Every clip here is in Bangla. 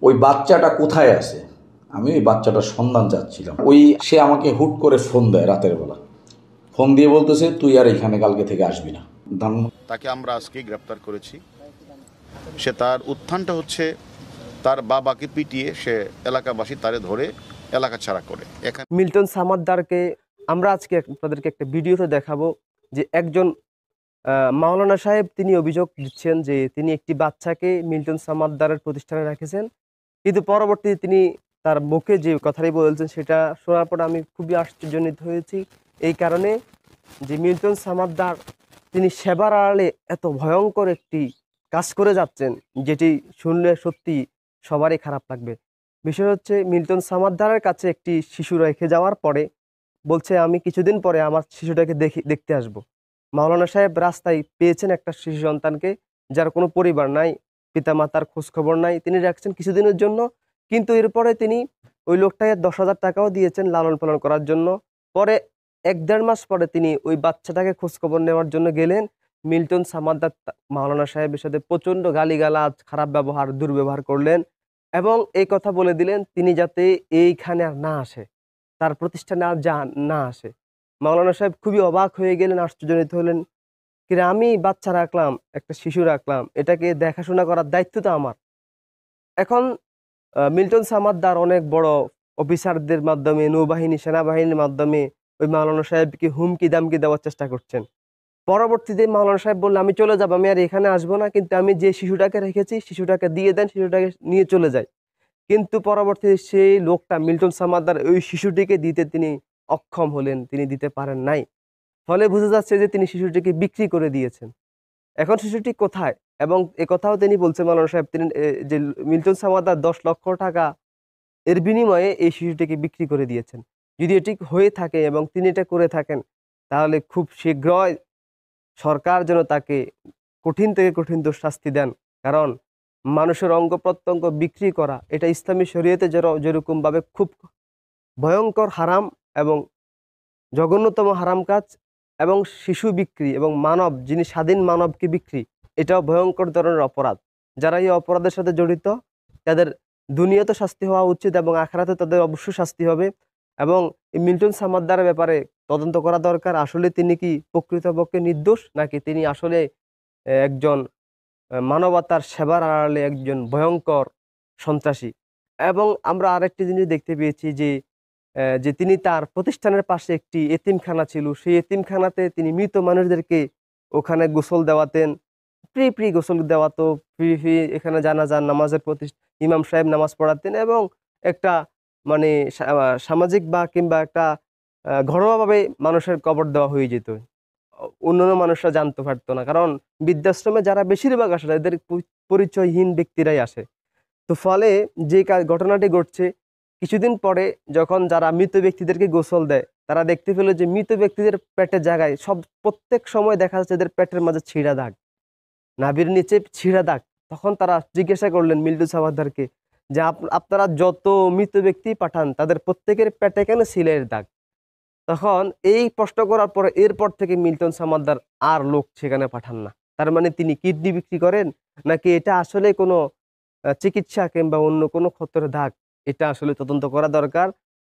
ওই বাচ্চাটা কোথায় আছে, আমি ওই বাচ্চাটার সন্ধান চাচ্ছিলাম। সে আমাকে হুট করে ফোন দেয় রাতের বেলা, ফোন দিয়ে বলতেছে তুই আর এখানে কালকে থেকে আসবি না। তাকে আমরা আজকেই গ্রেপ্তার করেছি। সে তার উত্থানটা হচ্ছে তার বাবাকে পিটিয়ে সে এলাকাবাসী তারে ধরে এলাকা ছাড়া করে। এখানে মিল্টন সামাদ্দারকে আমরা আজকে আপনাদেরকে একটা ভিডিওতে দেখাবো যে একজন মাওলানা সাহেব তিনি অভিযোগ দিচ্ছেন যে তিনি একটি বাচ্চাকে মিল্টন সামাদ্দারের প্রতিষ্ঠানে রেখেছেন, কিন্তু পরবর্তীতে তিনি তার মুখে যে কথাটি বলেছেন সেটা শোনার পর আমি খুবই আশ্চর্যান্বিত হয়েছি। এই কারণে যে মিল্টন সামাদ্দার তিনি সেবার আড়ালে এত ভয়ঙ্কর একটি কাজ করে যাচ্ছেন, যেটি শুনলে সত্যি সবারই খারাপ লাগবে। বিষয় হচ্ছে মিল্টন সামাদ্দারের কাছে একটি শিশু রেখে যাওয়ার পরে বলছে আমি কিছুদিন পরে আমার শিশুটাকে দেখতে আসব। মাওলানা সাহেব রাস্তায় পেয়েছেন একটা শিশু সন্তানকে, যার কোনো পরিবার নাই, পিতামাতার খোঁজখবর নাই, তিনি রাখছেন কিছুদিনের জন্য। কিন্তু এরপরে তিনি ওই লোকটাকে 10,000 টাকাও দিয়েছেন লালন পালন করার জন্য। পরে 1-1.5 মাস পরে তিনি ওই বাচ্চাটাকে খোঁজখবর নেওয়ার জন্য গেলেন। মিল্টন সামাদ্দার মাওলানা সাহেবের সাথে প্রচণ্ড গালিগালাজ, খারাপ ব্যবহার, দুর্ব্যবহার করলেন এবং এই কথা বলে দিলেন তিনি যাতে এইখানে আর না আসে, তার প্রতিষ্ঠানে আর না আসে। মাওলানা সাহেব খুবই অবাক হয়ে গেলেন, আশ্চর্যান্বিত হলেন। কিরে আমি বাচ্চা রাখলাম, একটা শিশু রাখলাম, এটাকে দেখাশোনা করার দায়িত্ব তো আমার। এখন মিল্টন সামাদ্দার অনেক বড় অফিসারদের মাধ্যমে, নৌবাহিনী, সেনাবাহিনীর মাধ্যমে ওই মাওলানা সাহেবকে হুমকি দামকি দেওয়ার চেষ্টা করছেন। পরবর্তীতে মাওলানা সাহেব বললেন আমি চলে যাব, আমি আর এখানে আসবো না, কিন্তু আমি যে শিশুটাকে রেখেছি শিশুটাকে দিয়ে দেন, শিশুটাকে নিয়ে চলে যাই। কিন্তু পরবর্তীতে সেই লোকটা মিল্টন সামাদ্দার ওই শিশুটিকে দিতে তিনি অক্ষম হলেন, তিনি দিতে পারেন নাই। ফলে বোঝা যাচ্ছে যে তিনি শিশুটিকে বিক্রি করে দিয়েছেন। এখন শিশুটি কোথায়, এবং একথাও তিনি বলছেন মাওলানা সাহেব, তিনি যে মিল্টন সামাদ্দার 10 লক্ষ টাকা এর বিনিময়ে এই শিশুটিকে বিক্রি করে দিয়েছেন। যদি এটি হয়ে থাকে এবং তিনি এটা করে থাকেন, তাহলে খুব শীঘ্রই সরকার যেন তাকে কঠিন থেকে কঠিন শাস্তি দেন। কারণ মানুষের অঙ্গ প্রত্যঙ্গ বিক্রি করা এটা ইসলামী শরীয়তে যেরকমভাবে খুব ভয়ঙ্কর হারাম এবং জঘন্যতম হারাম কাজ, এবং শিশু বিক্রি এবং মানব, যিনি স্বাধীন মানবকে বিক্রি, এটাও ভয়ঙ্কর ধরনের অপরাধ। যারা এই অপরাধের সাথে জড়িত তাদের দুনিয়াতে শাস্তি হওয়া উচিত এবং আখিরাতে তাদের অবশ্যই শাস্তি হবে। এবং এই মিল্টন সামাদ্দারের ব্যাপারে তদন্ত করা দরকার, আসলে তিনি কি প্রকৃতপক্ষে নির্দোষ নাকি তিনি আসলে একজন মানবতার সেবার আড়ালে একজন ভয়ঙ্কর সন্ত্রাসী। এবং আমরা আরেকটি জিনিস দেখতে পেয়েছি যে যে তিনি তার প্রতিষ্ঠানের পাশে একটি এতিমখানা ছিল, সেই এতিমখানাতে তিনি মৃত মানুষদেরকে ওখানে গোসল দেওয়াতেন, ফ্রি গোসল দেওয়াতো, ফ্রি এখানে জানাজার নামাজের ইমাম সাহেব নামাজ পড়াতেন এবং একটা মানে সামাজিক বা কিংবা একটা ঘরোয়াভাবে মানুষের কবর দেওয়া হয়ে যেত। অন্যান্য মানুষরা জানতে পারতো না, কারণ বৃদ্ধাশ্রমে যারা বেশিরভাগ আসে এদের পরিচয়হীন ব্যক্তিরাই আসে। তো ফলে যে ঘটনাটি ঘটছে, কিছুদিন পরে যখন যারা মৃত ব্যক্তিদেরকে গোসল দেয় তারা দেখতে পেল যে মৃত ব্যক্তিদের পেটের জায়গায় প্রত্যেক সময় দেখা যাচ্ছে এদের পেটের মাঝে ছিঁড়া দাগ, নাভির নিচে ছিঁড়া দাগ। তখন তারা জিজ্ঞাসা করলেন মিল্টন সামাদ্দারকে যে আপনারা যত মৃত ব্যক্তি পাঠান তাদের প্রত্যেকের পেটে কেন সিলের দাগ? তখন এই প্রশ্ন করার পরে এরপর থেকে মিল্টন সামাদ্দার আর লোক সেখানে পাঠান না। তার মানে তিনি কিডনি বিক্রি করেন নাকি এটা আসলে কোনো চিকিৎসা কিংবা অন্য কোনো ক্ষতের দাগ, এটা আসলে তদন্ত করা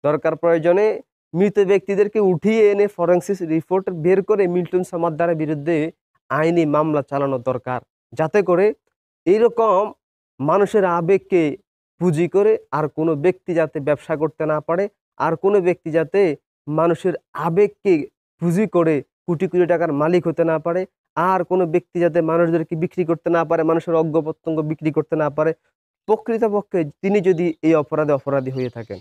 দরকার প্রয়োজনে মৃত ব্যক্তিদেরকে উঠিয়ে এনে ফরেনসিক রিপোর্ট বের করে মিল্টন সামাদ্দারের বিরুদ্ধে আইনি মামলা চালানো দরকার, যাতে করে এইরকম মানুষের আবেগকে পুঁজি করে আর কোনো ব্যক্তি যাতে ব্যবসা করতে না পারে, আর কোনো ব্যক্তি যাতে মানুষের আবেগকে পুঁজি করে কোটি কোটি টাকার মালিক হতে না পারে, আর কোনো ব্যক্তি যাতে মানুষদেরকে বিক্রি করতে না পারে, মানুষের অঙ্গ প্রত্যঙ্গ বিক্রি করতে না পারে, প্রকৃতপক্ষে তিনি যদি এই অপরাধী হয়ে থাকেন।